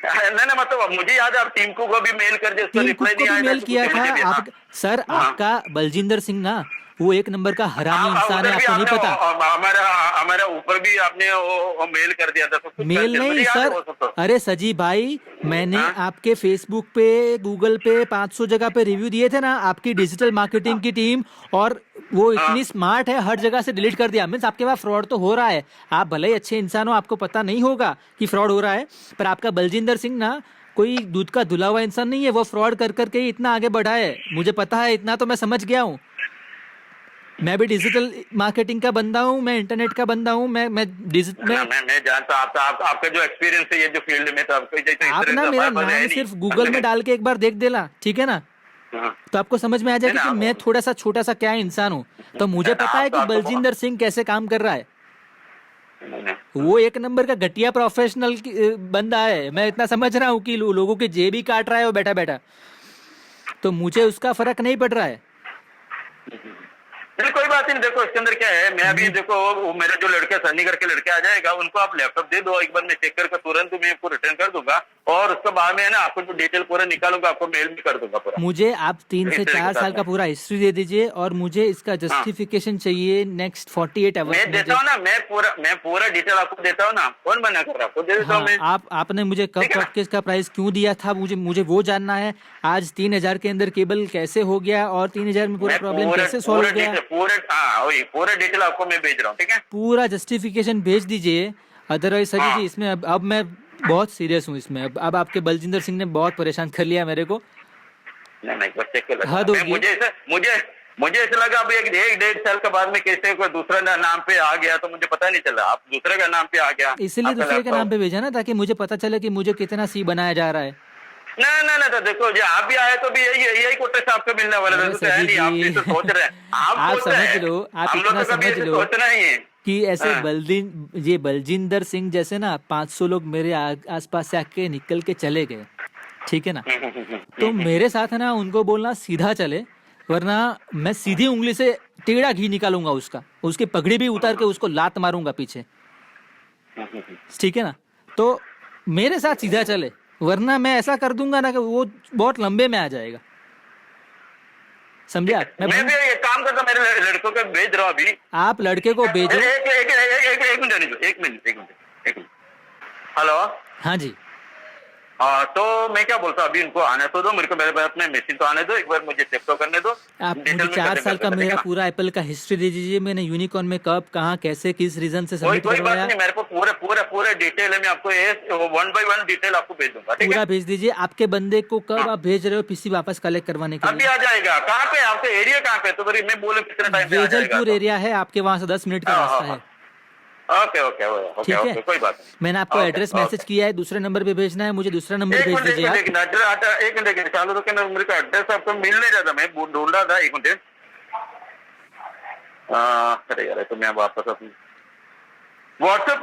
नहीं मतलब मुझे याद है, आप टीम कुक को भी मेल कर दिया, उसका टीम कुक रिप्लाई को नहीं भी आया मेल था, किया तो मुझे भी, था हाँ। आप सर, हाँ। आपका बलजिंदर सिंह ना, वो एक नंबर का हरामी इंसान है, उधर भी आपको नहीं आपने पता। हमारा ऊपर भी आपने वो मेल कर दिया था, सब कुछ मेल मुझे नहीं याद है सर, वो सब तो। अरे सजी भाई, मैंने हाँ? आपके फेसबुक पे, गूगल पे 500 जगह पे रिव्यू दिए थे ना, आपकी डिजिटल मार्केटिंग की टीम, और वो इतनी स्मार्ट है, हर जगह से डिलीट कर दिया। मीन्स आपके पास फ्रॉड तो हो रहा है, आप भले ही अच्छे इंसान हो, आपको पता नहीं होगा कि फ्रॉड हो रहा है, पर आपका बलजिंदर सिंह ना कोई दूध का धुला हुआ इंसान नहीं है, वो फ्रॉड कर करके ही इतना आगे बढ़ा है, मुझे पता है, इतना तो मैं समझ गया हूँ। मैं भी डिजिटल मार्केटिंग का बंदा हूँ, मैं इंटरनेट का बंदा हूँ, मैं जानता हूँ आपका जो एक्सपीरियंस है ये जो फील्ड में, तो आपको आप ना मेरा नाम सिर्फ गूगल में डाल के एक बार देख देना, ठीक है ना, तो आपको समझ में आ जाएगा कि मैं थोड़ा सा छोटा सा क्या इंसान हूँ। तो मुझे पता है कि बलजिंदर सिंह कैसे काम कर रहा है, वो एक नंबर का घटिया प्रोफेशनल बंदा है, मैं इतना समझ रहा हूँ कि लोगों के जेब ही काट रहा है वो बैठा बैठा, तो मुझे उसका फर्क नहीं पड़ रहा है। चलिए कोई बात नहीं, देखो इसके अंदर क्या है, मैं अभी देखो वो मेरे जो लड़के सनी करके लड़के आ जाएगा, उनको आप लैपटॉप दे दो, एक बार मैं चेक करके तुरंत मैं आपको रिटर्न कर दूंगा, और उसके बाद में ना आपको जो डिटेल पूरा निकालूंगा, आपको मेल भी कर दूंगा पूरा। मुझे आप 3 से 4 साल का पूरा हिस्ट्री दे दीजिए, और मुझे इसका जस्टिफिकेशन चाहिए नेक्स्ट 48 आवर्स मैं देता हूँ ना, मैं पूरा डिटेल आपको देता हूँ ना, कौन मना कर रहा, आपको दे देता हूँ मैं। आपने मुझे कब किस का प्राइस क्यों दिया था, मुझे वो जानना है। आज 3000 के अंदर केबल कैसे हो गया, और 3000 में पूरा प्रॉब्लम कैसे सॉल्व हो गया, पूरा डिटेल आपको मैं भेज रहा हूँ, ठीक है, पूरा जस्टिफिकेशन भेज दीजिए। अदरवाइज सजी जी, इसमें अब मैं बहुत सीरियस हूँ इसमें, अब आपके बलजिंदर सिंह ने बहुत परेशान कर लिया मेरे को। नहीं एक बार चेक कर हद होगी। मुझे ऐसा लगा अभी एक 1.5 साल के बाद में कैसे कोई दूसरा नाम पे आ गया, तो मुझे पता नहीं चला, आप दूसरे का नाम पे आ गया, इसलिए दूसरे के नाम पे भेजा ना, ताकि मुझे पता चले कि मुझे कितना सी बनाया जा रहा है। ना तो देखो जो आप भी आए तो भी यही कोटेशन आपको मिलने वाला था, तो है नहीं, आप भी तो सोच रहे हैं, आप समझ लो, आप इतना समझ लो सोचना ही है कि ऐसे ये बलजिंदर सिंह जैसे ना 500 लोग मेरे आसपास से आके निकल के चले गए, ठीक है ना, तो मेरे साथ है ना, उनको बोलना सीधा चले, वरना मैं सीधी उंगली से टेढ़ा घी निकालूंगा उसका, उसकी पगड़ी भी उतार के उसको लात मारूंगा पीछे, ठीक है ना। तो मेरे साथ सीधा चले, वरना मैं ऐसा कर दूंगा ना कि वो बहुत लंबे में आ जाएगा, समझे आप। मैं भी एक काम करता, मेरे लड़कों को भेज रहा हूँ अभी। आप लड़के को भेजो। एक मिनट। हेलो। हाँ जी। हाँ, तो मैं क्या बोलता हूँ, अभी इनको आने तो दो, मेरे को मेरे अपने मशीन तो आने दो, एक बार मुझे चेक तो करने दो। आप डिटेल मुझे में 4 करते साल का करते, मेरा ठीक है ना? पूरा एप्पल का हिस्ट्री दे दीजिए, मैंने यूनिकॉर्न में कब, कहाँ, कैसे, किस रीजन से कोई सबमिट कोई बात करवाया, नहीं, मेरे को पूरे डिटेल है, मैं आपको 1 by 1 डिटेल आपको भेज दूंगा, ठीक पूरा है? भेज दीजिए। आपके बंदे को कब आप भेज रहे हो पीसी वापस कलेक्ट करवाने के अभी लिए? आ जाएगा। कहाँ पे आपका एरिया, कहाँ पे? तो फिर मैं बोलूँ कितने टाइम पे आ जाएगा? वेजलपुर एरिया है, आपके वहां से 10 मिनट का हाँ, रास्ता हाँ, है, ओके ओके ओके ठीक है। ओके, कोई बात नहीं। मैंने आपको ओके, एड्रेस ओके। मैसेज किया है, दूसरे नंबर पे भेजना है, मुझे दूसरा नंबर एक भेज मिनट दीजिए आप। एक मिनट चालू तो क्या, मेरे को एड्रेस आपको मिल नहीं रहा था, मैं ढूंढ रहा था, एक मिनट। अरे यार, तो मैं वापस अपनी व्हाट्सएप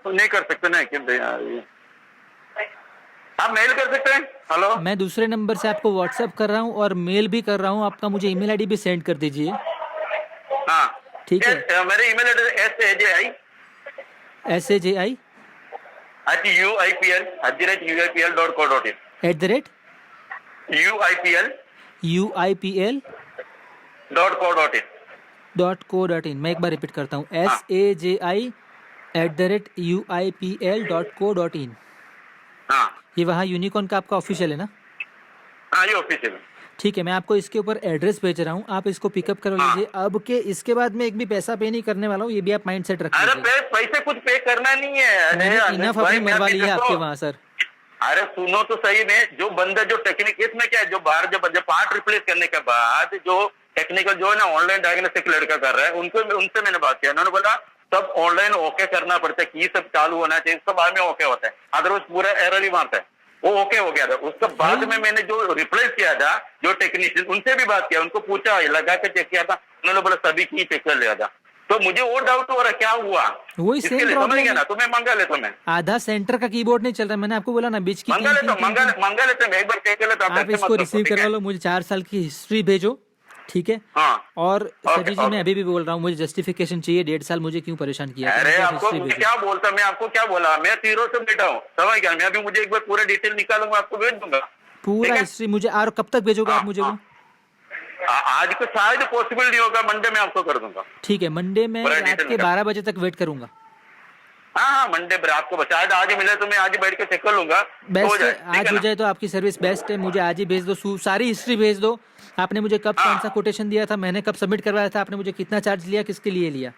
नहीं कर सकते ना क्या यार, आप मेल कर सकते हैं? हेलो। मैं दूसरे नंबर से आपको व्हाट्सएप कर रहा हूँ और मेल भी कर रहा हूँ, आपका मुझे ईमेल आईडी भी सेंड कर दीजिए, हाँ ठीक है। मेरे email address SAJI SAJI@UIPL.co.in @UIPL UIPL.co.in। .co.in। मैं एक बार रिपीट करता हूँ, SAJI@UIPL.co.in। हाँ ये वहाँ यूनिकॉर्न का आपका ऑफिशियल है ना? हाँ, ये ऑफिशियल है। ठीक है, मैं आपको इसके ऊपर एड्रेस भेज रहा हूँ, आप इसको पिकअप कर लीजिए। अब के इसके बाद मैं एक भी पैसा पे नहीं करने वाला हूँ, ये भी आप माइंड सेट रख अरे लीजिए। पैसे कुछ पे करना नहीं है। मैंने अरे इनफ भाई, अपनी मैं मरवा अभी ली है देखो, आपके वहाँ सर। अरे सुनो तो सही में, जो बंदा जो टेक्निक, इसमें क्या है, जो बाहर जब पार्ट रिप्लेस करने के बाद जो टेक्निकल जो है ना, ऑनलाइन डायग्नोस्टिक लड़का कर रहा है, उनसे मैंने बात किया, उन्होंने बोला सब ऑनलाइन ओके करना पड़ता है, की सब चालू होना चाहिए, उसके बाद में ओके होता है, अदरवाइज पूरा एरर ही मारता है। वो ओके हो गया था, उसके बाद में मैंने जो रिप्लेस किया था, जो टेक्नीशियन, उनसे भी बात किया, उनको पूछा, लगा के चेक किया था, उन्होंने बोला सभी की चेक कर लिया था। तो मुझे और डाउट हो रहा क्या हुआ, वही इसके सेम लिए समझ प्रॉब्लम गया ना, है, तो मैं मंगा लेता हूँ, मैं आधा सेंटर का कीबोर्ड नहीं चल रहा, मैंने आपको बोला ना बीच की मंगा लेता हूँ, मंगा लेता हूँ, एक बार चेक कर लेता हूँ, आप पैसे इसको मत रिसीव रखो, ठीक करवा है? लो, मुझे 4 साल की हिस्ट्री भेजो, ठीक है। हाँ और सजी जी, ओके। मैं अभी भी बोल रहा हूँ, मुझे जस्टिफिकेशन चाहिए, 1.5 साल मुझे क्यों परेशान किया, अरे मुझे आपको हिस्ट्री मैं भेजो। क्या बोलता, मैं आपको क्या बोला, मैं 0 से बैठा हूँ, समझ गया। मैं अभी मुझे एक बार पूरा डिटेल निकालूंगा, आपको भेज दूंगा, पूरा ठीक है? हिस्ट्री मुझे, और कब तक भेजोगे आप मुझे वो? आज को शायद पॉसिबल नहीं होगा, मंडे में आपको कर दूंगा। ठीक है, मंडे में पूरा रात डिटेल के निकाल। 12 बजे तक वेट करूंगा। हाँ, मंडे पर आपको शायद आज ही मिले तो मैं आज ही बैठ के चेक कर लूंगा, हो बेस्ट जाए, है, ठीक आज है हो ना? जाए तो आपकी सर्विस बेस्ट है, मुझे आज ही भेज दो, सारी हिस्ट्री भेज दो। आपने मुझे कब कौन सा कोटेशन दिया था, मैंने कब सबमिट करवाया था, आपने मुझे कितना चार्ज लिया, किसके लिए लिया,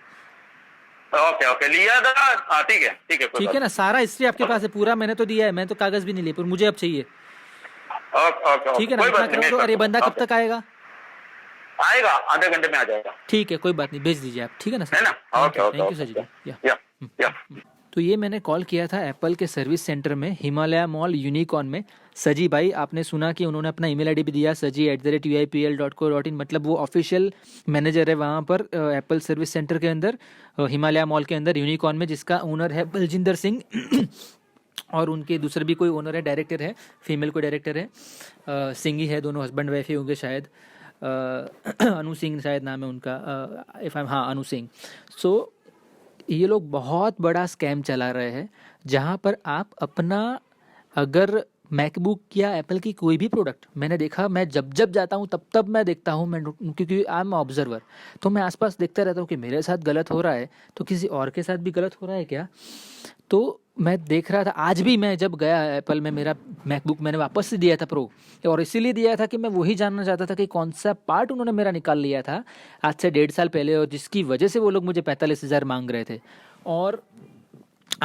ओके ओके, लिया था। हाँ ठीक है, कोई ठीक बात है ना। सारा हिस्ट्री आपके पास है पूरा, मैंने तो दिया है, मैं तो कागज भी नहीं लिए, पर मुझे अब चाहिए, नहीं। ओके ओके, ठीक है ना। कोई इतना बात नहीं, करो तो। मैं अरे कर बंदा दूंगा। कब तक आएगा? आएगा, आधे घंटे में आ जाएगा, ठीक है, कोई बात नहीं, भेज दीजिए आप, ठीक है ना है सर। ना? ओके ओके थैंक यू सजी जी। या तो ये मैंने कॉल किया था एप्पल के सर्विस सेंटर में, हिमालय मॉल यूनिकॉर्न में। सजी भाई, आपने सुना कि उन्होंने अपना ईमेल आईडी भी दिया, saji@uipl.co.in, मतलब वो ऑफिशियल मैनेजर है वहाँ पर एप्पल सर्विस सेंटर के अंदर, हिमालय मॉल के अंदर यूनिकॉर्न में, जिसका ओनर है बलजिंदर सिंह और उनके दूसरे भी कोई ओनर है, डायरेक्टर है, फीमेल कोई डायरेक्टर है, सिंह ही है, दोनों हस्बैंड वाइफ ही होंगे शायद, अनु सिंह शायद नाम है उनका, हाँ अनु सिंह। सो ये लोग बहुत बड़ा स्कैम चला रहे हैं, जहाँ पर आप अपना, अगर मैकबुक या एप्पल की कोई भी प्रोडक्ट, मैंने देखा, मैं जब जब जाता हूँ तब मैं देखता हूँ, मैं क्योंकि आई एम ऑब्जर्वर, तो मैं आसपास देखता रहता हूँ कि मेरे साथ गलत हो रहा है तो किसी और के साथ भी गलत हो रहा है क्या। तो मैं देख रहा था, आज भी मैं जब गया एप्पल में, मेरा मैकबुक मैंने वापस से दिया था प्रो, और इसीलिए दिया था कि मैं वही जानना चाहता था कि कौन सा पार्ट उन्होंने मेरा निकाल लिया था आज से 1.5 साल पहले, और जिसकी वजह से वो लोग मुझे 45,000 मांग रहे थे। और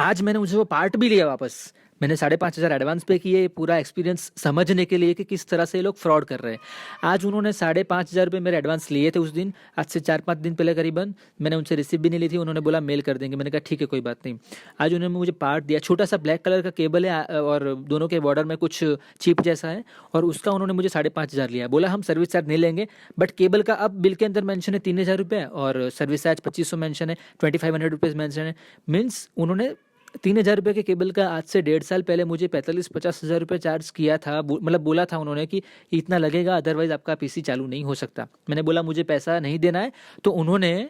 आज मैंने मुझे वो पार्ट भी लिया वापस, मैंने 5,500 एडवांस पे किए, पूरा एक्सपीरियंस समझने के लिए कि किस तरह से ये लोग फ्रॉड कर रहे हैं। आज उन्होंने 5,500 रुपये मेरे एडवांस लिए थे उस दिन, आज से 4-5 दिन पहले करीबन, मैंने उनसे रिसीव भी नहीं ली थी, उन्होंने बोला मेल कर देंगे, मैंने कहा ठीक है कोई बात नहीं। आज उन्होंने मुझे पार्ट दिया, छोटा सा ब्लैक कलर का केबल है और दोनों के बॉर्डर में कुछ चिप जैसा है, और उसका उन्होंने मुझे 5,500 लिया, बोला हम सर्विस चार्ज नहीं लेंगे, बट केबल का अब बिल के अंदर मेंशन है 3,000 रुपये, और सर्विस चार्ज 2,500 मेंशन है, 2,500 रुपीज़ मेंशन है। मीन्स उन्होंने ₹3000 के केबल का आज से 1.5 साल पहले मुझे 45-50 हज़ार रुपये चार्ज किया था, मतलब बोला था उन्होंने कि इतना लगेगा, अदरवाइज़ आपका पीसी चालू नहीं हो सकता। मैंने बोला मुझे पैसा नहीं देना है, तो उन्होंने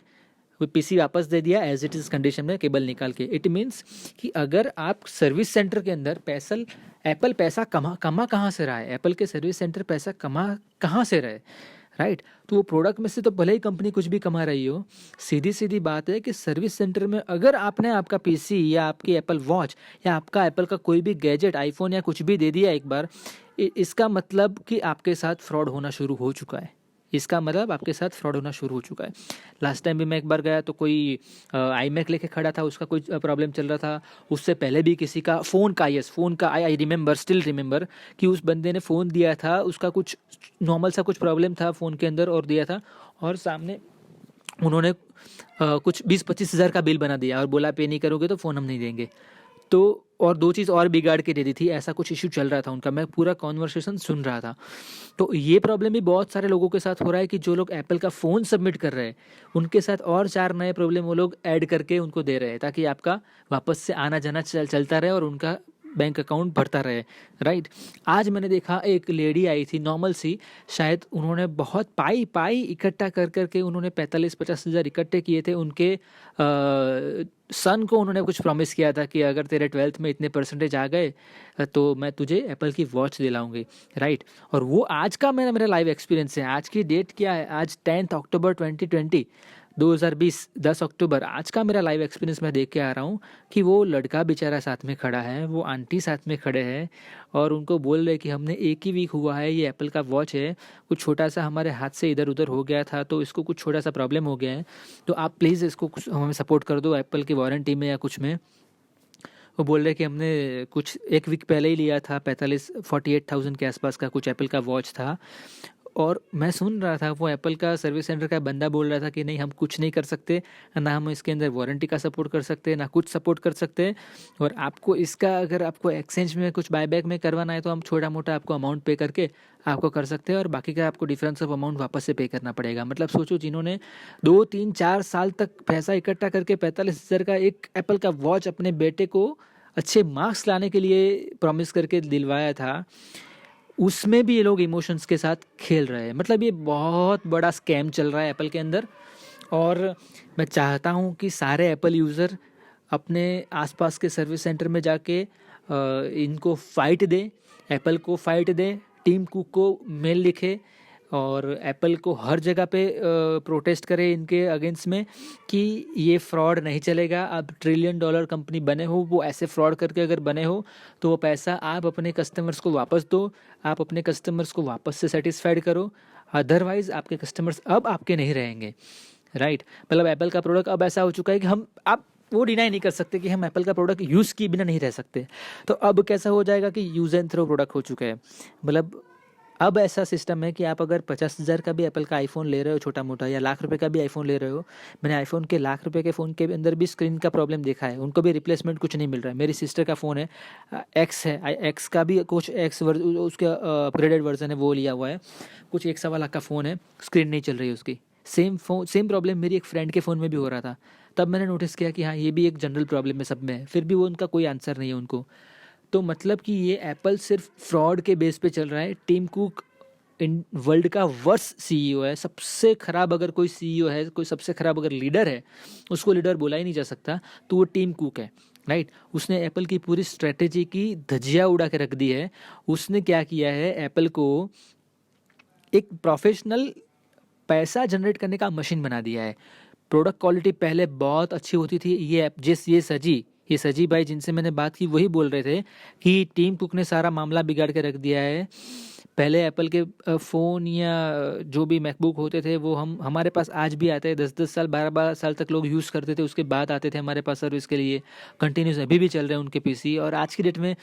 वो पीसी वापस दे दिया एज इट इज़ कंडीशन में, केबल निकाल के। इट मीन्स कि अगर आप सर्विस सेंटर के अंदर एप्पल पैसा कमा कहाँ से रहा है, एप्पल के सर्विस सेंटर पैसा कमा कहाँ से रहे, राइट? तो वो प्रोडक्ट में से तो भले ही कंपनी कुछ भी कमा रही हो, सीधी सीधी बात है कि सर्विस सेंटर में अगर आपने आपका पीसी या आपकी एप्पल वॉच या आपका एप्पल का कोई भी गैजेट, आईफोन या कुछ भी दे दिया एक बार, इसका मतलब कि आपके साथ फ्रॉड होना शुरू हो चुका है। इसका मतलब आपके साथ फ्रॉड होना शुरू हो चुका है। लास्ट टाइम भी मैं एक बार गया तो कोई iMac लेके खड़ा था, उसका कोई प्रॉब्लम चल रहा था। उससे पहले भी किसी का फ़ोन का आई रिमेंबर, स्टिल रिमेंबर कि उस बंदे ने फ़ोन दिया था, उसका कुछ नॉर्मल सा कुछ प्रॉब्लम था फ़ोन के अंदर और दिया था, और सामने उन्होंने कुछ 20-25 हज़ार का बिल बना दिया और बोला पे नहीं करोगे तो फ़ोन हम नहीं देंगे। तो और 2 चीज़ और बिगाड़ के दे दी थी, ऐसा कुछ इश्यू चल रहा था उनका, मैं पूरा कॉन्वर्सेशन सुन रहा था। तो ये प्रॉब्लम भी बहुत सारे लोगों के साथ हो रहा है कि जो लोग एप्पल का फ़ोन सबमिट कर रहे हैं, उनके साथ और 4 नए प्रॉब्लम वो लोग ऐड करके उनको दे रहे हैं, ताकि आपका वापस से आना जाना चलता रहे और उनका बैंक अकाउंट भरता रहे, राइट? आज मैंने देखा एक लेडी आई थी नॉर्मल सी, शायद उन्होंने बहुत पाई इकट्ठा कर के उन्होंने 45-50 हज़ार इकट्ठे किए थे। उनके सन को उन्होंने कुछ प्रॉमिस किया था कि अगर तेरे 12th में इतने परसेंटेज आ गए तो मैं तुझे एप्पल की वॉच दिलाऊंगी, राइट? और वो आज का मेरा लाइव एक्सपीरियंस है। आज की डेट क्या है? आज 10 अक्टूबर 2020, 10 अक्टूबर, आज का मेरा लाइव एक्सपीरियंस मैं देख के आ रहा हूँ कि वो लड़का बेचारा साथ में खड़ा है, वो आंटी साथ में खड़े हैं और उनको बोल रहे कि हमने एक ही वीक हुआ है, ये एप्पल का वॉच है, कुछ छोटा सा हमारे हाथ से इधर उधर हो गया था तो इसको कुछ छोटा सा प्रॉब्लम हो गया है, तो आप प्लीज़ इसको कुछ हमें सपोर्ट कर दो एप्पल की वारंटी में या कुछ में। वो बोल रहे कि हमने कुछ एक वीक पहले ही लिया था, 48,000 के आसपास का कुछ एप्पल का वॉच था। और मैं सुन रहा था वो एप्पल का सर्विस सेंटर का बंदा बोल रहा था कि नहीं, हम कुछ नहीं कर सकते, ना हम इसके अंदर वारंटी का सपोर्ट कर सकते, ना कुछ सपोर्ट कर सकते, और आपको इसका अगर आपको एक्सचेंज में कुछ बायबैक में करवाना है तो हम छोटा मोटा आपको अमाउंट पे करके आपको कर सकते हैं और बाकी का आपको डिफरेंस ऑफ अमाउंट वापस से पे करना पड़ेगा। मतलब सोचो, जिन्होंने 2-3-4 साल तक पैसा इकट्ठा करके 45,000 का एक एप्पल का वॉच अपने बेटे को अच्छे मार्क्स लाने के लिए प्रॉमिस करके दिलवाया था, उसमें भी ये लोग इमोशंस के साथ खेल रहे हैं। मतलब ये बहुत बड़ा स्कैम चल रहा है एप्पल के अंदर, और मैं चाहता हूँ कि सारे एप्पल यूज़र अपने आसपास के सर्विस सेंटर में जाके इनको फ़ाइट दें, एप्पल को फ़ाइट दें, टिम कुक को मेल लिखे और एप्पल को हर जगह पे प्रोटेस्ट करे इनके अगेंस्ट में कि ये फ्रॉड नहीं चलेगा। आप $1 ट्रिलियन कंपनी बने हो, वो ऐसे फ्रॉड करके अगर बने हो तो वो पैसा आप अपने कस्टमर्स को वापस दो, आप अपने कस्टमर्स को वापस से सेटिस्फाइड करो, अदरवाइज़ आपके कस्टमर्स अब आपके नहीं रहेंगे, राइट? मतलब एप्पल का प्रोडक्ट अब ऐसा हो चुका है कि आप वो डिनाई नहीं कर सकते कि हम एप्पल का प्रोडक्ट यूज़ किए बिना नहीं रह सकते। तो अब कैसा हो जाएगा कि यूज़ एंड थ्रो प्रोडक्ट हो चुका है। मतलब अब ऐसा सिस्टम है कि आप अगर 50,000 का भी एप्पल का आईफोन ले रहे हो छोटा मोटा, या ₹1,00,000 का भी आईफोन ले रहे हो, मैंने आईफोन के ₹1,00,000 के फ़ोन के अंदर भी स्क्रीन का प्रॉब्लम देखा है, उनको भी रिप्लेसमेंट कुछ नहीं मिल रहा है। मेरी सिस्टर का फ़ोन है, एक्स है, एक्स का भी कुछ उसका अपग्रेडेड वर्जन है, वो लिया हुआ है, कुछ 1 सवा लाख का फ़ोन है, स्क्रीन नहीं चल रही है उसकी। सेम प्रॉब्लम मेरी एक फ्रेंड के फ़ोन में भी हो रहा था। तब मैंने नोटिस किया कि हाँ, ये भी एक जनरल प्रॉब्लम है, सब में है, फिर भी वो उनका कोई आंसर नहीं है उनको। तो मतलब कि ये एप्पल सिर्फ फ्रॉड के बेस पे चल रहा है। टिम कुक इन वर्ल्ड का वर्स्ट सीईओ है, सबसे ख़राब अगर कोई सीईओ है, कोई सबसे ख़राब अगर लीडर है, उसको लीडर बोला ही नहीं जा सकता, तो वो टिम कुक है, राइट? उसने एप्पल की पूरी स्ट्रेटेजी की धज्जियाँ उड़ा के रख दी है। उसने क्या किया है, एप्पल को एक प्रोफेशनल पैसा जनरेट करने का मशीन बना दिया है। प्रोडक्ट क्वालिटी पहले बहुत अच्छी होती थी, ये सजी भाई जिनसे मैंने बात की वही बोल रहे थे कि टिम कुक ने सारा मामला बिगाड़ के रख दिया है। पहले एप्पल के फ़ोन या जो भी मैकबुक होते थे वो हमारे पास आज भी आते हैं, 10-10 साल 12-12 साल तक लोग यूज़ करते थे, उसके बाद आते थे हमारे पास सर्विस के लिए, कंटिन्यूस अभी भी चल रहे हैं उनके पीसी। और आज की डेट में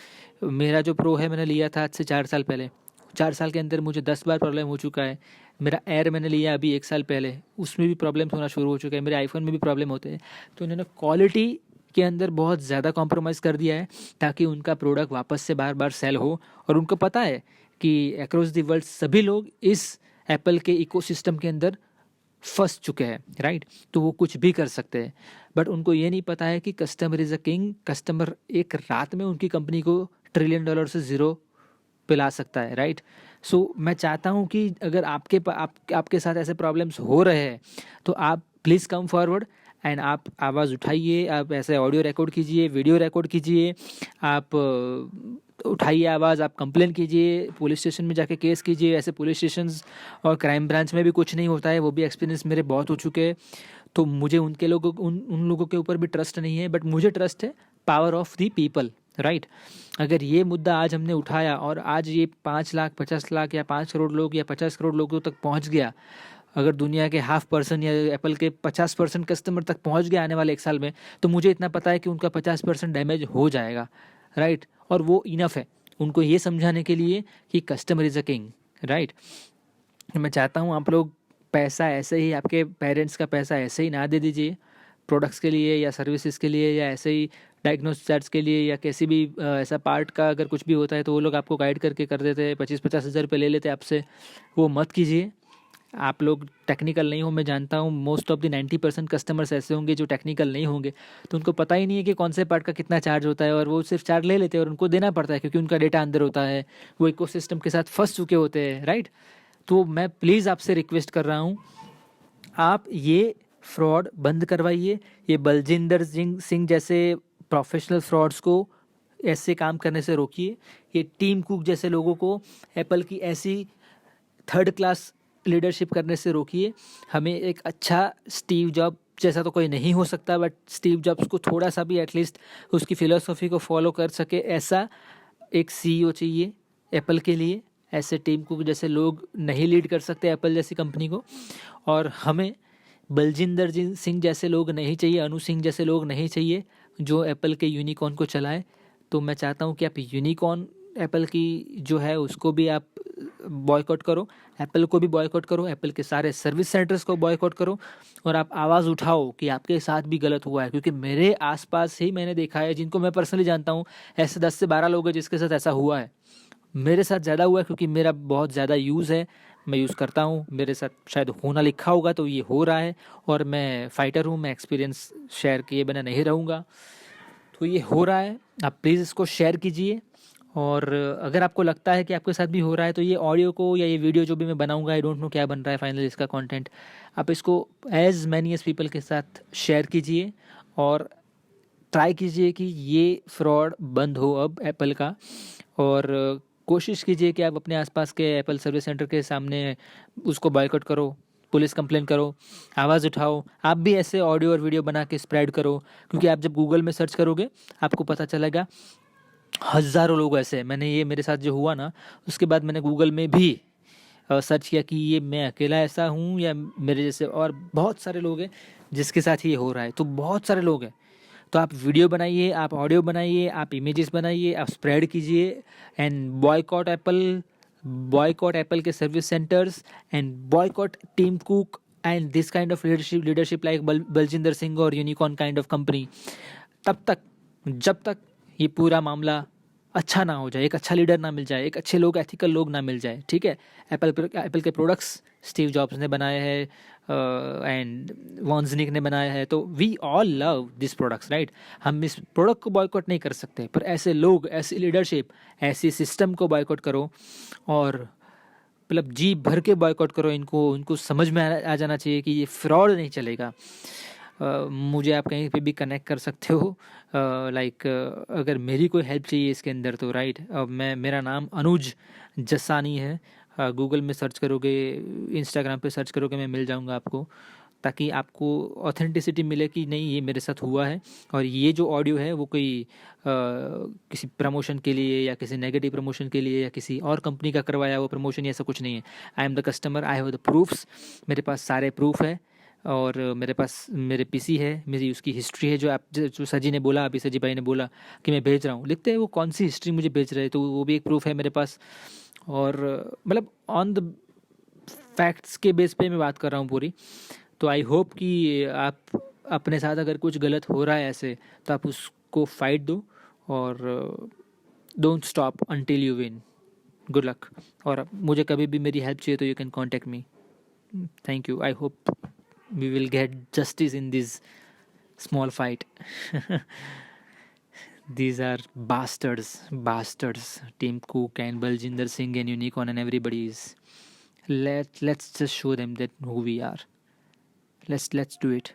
मेरा जो प्रो है, मैंने लिया था आज से 4 साल पहले, 4 साल के अंदर मुझे 10 बार प्रॉब्लम हो चुका है। मेरा एयर मैंने लिया अभी 1 साल पहले, उसमें भी प्रॉब्लम्स होना शुरू हो चुका है, मेरे आईफोन में भी प्रॉब्लम होते हैं। तो उन्होंने क्वालिटी के अंदर बहुत ज़्यादा कॉम्प्रोमाइज़ कर दिया है ताकि उनका प्रोडक्ट वापस से बार बार सेल हो। और उनको पता है कि अक्रॉस द वर्ल्ड सभी लोग इस एप्पल के इकोसिस्टम के अंदर फंस चुके हैं, राइट? तो वो कुछ भी कर सकते हैं, बट उनको ये नहीं पता है कि customer is a king. Customer एक रात में उनकी कंपनी को $1 ट्रिलियन से ज़ीरो पे ला सकता है, राइट? सो मैं चाहता हूँ कि अगर आपके साथ ऐसे प्रॉब्लम्स हो रहे हैं तो आप प्लीज़ कम फॉरवर्ड एंड आप आवाज़ उठाइए, आप ऐसे ऑडियो रिकॉर्ड कीजिए, वीडियो रिकॉर्ड कीजिए, आप उठाइए आवाज़, आप कंप्लेन कीजिए, पुलिस स्टेशन में जाके केस कीजिए। ऐसे पुलिस स्टेशंस और क्राइम ब्रांच में भी कुछ नहीं होता है, वो भी एक्सपीरियंस मेरे बहुत हो चुके हैं। तो मुझे उन लोगों के ऊपर भी ट्रस्ट नहीं है, बट मुझे ट्रस्ट है power of the people, right? अगर ये मुद्दा आज हमने उठाया और आज ये 5 लाख 50 लाख या 5 करोड़ लोग या 50 करोड़ लोगों तक पहुंच गया, अगर दुनिया के 0.5% या एप्पल के 50% कस्टमर तक पहुंच गया आने वाले 1 साल में, तो मुझे इतना पता है कि उनका 50% डैमेज हो जाएगा, राइट? और वो इनफ है उनको ये समझाने के लिए कि customer is a king, right? मैं चाहता हूँ आप लोग पैसा ऐसे ही, आपके पेरेंट्स का पैसा ऐसे ही ना दे दीजिए प्रोडक्ट्स के लिए या सर्विसेज के लिए या ऐसे ही डायग्नोस चार्ज के लिए या किसी भी ऐसा पार्ट का अगर कुछ भी होता है तो वो लोग आपको गाइड करके कर देते हैं, 25-50 हज़ार रुपये ले लेते हैं आपसे। वो मत कीजिए। आप लोग टेक्निकल नहीं हो, मैं जानता हूँ मोस्ट ऑफ द 90% कस्टमर्स ऐसे होंगे जो टेक्निकल नहीं होंगे, तो उनको पता ही नहीं है कि कौन से पार्ट का कितना चार्ज होता है, और वो सिर्फ चार्ज ले लेते हैं और उनको देना पड़ता है क्योंकि उनका डेटा अंदर होता है, वो इकोसिस्टम के साथ फंस चुके होते हैं, राइट? तो मैं प्लीज़ आपसे रिक्वेस्ट कर रहा हूँ, आप ये फ्रॉड बंद करवाइए। ये बलजिंदर सिंह जैसे प्रोफेशनल फ्रॉड्स को ऐसे काम करने से रोकिए। ये टीम कुक जैसे लोगों को एप्पल की ऐसी 3rd क्लास लीडरशिप करने से रोकिए। हमें एक अच्छा स्टीव जॉब जैसा तो कोई नहीं हो सकता, बट स्टीव जॉब्स को थोड़ा सा भी एटलीस्ट उसकी फ़िलोसफी को फॉलो कर सके ऐसा एक CEO चाहिए एप्पल के लिए। ऐसे टीम कुक जैसे लोग नहीं लीड कर सकते एप्पल जैसी कंपनी को, और हमें बलजिंदर सिंह जैसे लोग नहीं चाहिए, अनु सिंह जैसे लोग नहीं चाहिए जो एप्पल के यूनिकॉर्न को चलाए। तो मैं चाहता हूँ कि आप यूनिकॉर्न एप्पल की जो है उसको भी आप बॉयकॉट करो, एप्पल को भी बॉयकॉट करो, एप्पल के सारे सर्विस सेंटर्स को बॉयकॉट करो, और आप आवाज़ उठाओ कि आपके साथ भी गलत हुआ है। क्योंकि मेरे आसपास ही मैंने देखा है, जिनको मैं पर्सनली जानता हूँ, ऐसे 10 से 12 लोग हैं जिसके साथ ऐसा हुआ है। मेरे साथ ज़्यादा हुआ है क्योंकि मेरा बहुत ज़्यादा यूज़ है, मैं यूज़ करता हूँ, मेरे साथ शायद होना लिखा होगा तो ये हो रहा है, और मैं फाइटर हूँ, मैं एक्सपीरियंस शेयर किए बिना नहीं रहूँगा। तो ये हो रहा है, आप प्लीज़ इसको शेयर कीजिए। और अगर आपको लगता है कि आपके साथ भी हो रहा है तो ये ऑडियो को या ये वीडियो जो भी मैं बनाऊँगा, आई डोंट नो क्या बन रहा है फाइनली इसका कंटेंट, आप इसको एज मैनी एज पीपल के साथ शेयर कीजिए और ट्राई कीजिए कि ये फ्रॉड बंद हो अब एप्पल का। और कोशिश कीजिए कि आप अपने आसपास के एप्पल सर्विस सेंटर के सामने उसको बॉयकॉट करो, पुलिस कंप्लेन करो, आवाज़ उठाओ। आप भी ऐसे ऑडियो और वीडियो बना के स्प्रेड करो, क्योंकि आप जब गूगल में सर्च करोगे आपको पता चलेगा हज़ारों लोग ऐसे हैं। मैंने ये मेरे साथ जो हुआ ना, उसके बाद मैंने गूगल में भी सर्च किया कि ये मैं अकेला ऐसा हूँ या मेरे जैसे और बहुत सारे लोग हैं जिसके साथ ये हो रहा है। तो बहुत सारे लोग हैं, तो आप वीडियो बनाइए, आप ऑडियो बनाइए, आप इमेजेस बनाइए, आप स्प्रेड कीजिए एंड बॉयकॉट एप्पल के service centres and boycott Tim Cook and this kind of leadership like Baljinder Singh और यूनिकॉर्न काइंड ऑफ कंपनी, तब तक जब तक ये पूरा मामला अच्छा ना हो जाए, एक अच्छा लीडर ना मिल जाए, एक अच्छे लोग, एथिकल लोग ना मिल जाए, ठीक है? एप्पल के प्रोडक्ट्स स्टीव जॉब्स ने बनाए हैं एंड वॉन्जनिक ने बनाया है, तो we all love this products, right? हम इस प्रोडक्ट को बॉयकॉट नहीं कर सकते, पर ऐसे लोग, ऐसी लीडरशिप, ऐसी सिस्टम को बॉयकॉट करो और मतलब जी भर के बॉयकॉट करो। इनको समझ में आ जाना चाहिए कि ये फ्रॉड नहीं चलेगा। मुझे आप कहीं पे भी कनेक्ट कर सकते हो, लाइक अगर मेरी कोई हेल्प चाहिए इसके अंदर तो, राइट? मेरा नाम अनुज जसानी है। गूगल में सर्च करोगे, इंस्टाग्राम पे सर्च करोगे, मैं मिल जाऊंगा आपको, ताकि आपको ऑथेंटिसिटी मिले कि नहीं ये मेरे साथ हुआ है। और ये जो ऑडियो है वो कोई किसी प्रमोशन के लिए या किसी नेगेटिव प्रमोशन के लिए या किसी और कंपनी का करवाया हुआ प्रमोशन, ऐसा कुछ नहीं है। I am the customer, I have the proofs, मेरे पास सारे प्रूफ है, और मेरे पास मेरे पीसी है, मेरी उसकी हिस्ट्री है, जो सजी ने बोला, अभी सजी भाई ने बोला कि मैं भेज रहा हूँ, लिखते हैं वो कौन सी हिस्ट्री मुझे भेज रहे हैं, तो वो भी एक प्रूफ है मेरे पास। और मतलब ऑन द फैक्ट्स के बेस पे मैं बात कर रहा हूँ पूरी। तो आई होप कि आप अपने साथ अगर कुछ गलत हो रहा है ऐसे, तो आप उसको फाइट दो और don't stop until you win. Good luck. और मुझे कभी भी मेरी हेल्प चाहिए तो you can contact me. Thank you. I hope We will get justice in this small fight. These are bastards. Tim Cook and Baljinder Singh and Unicorn and everybody is. Let's just show them that who we are. Let's do it.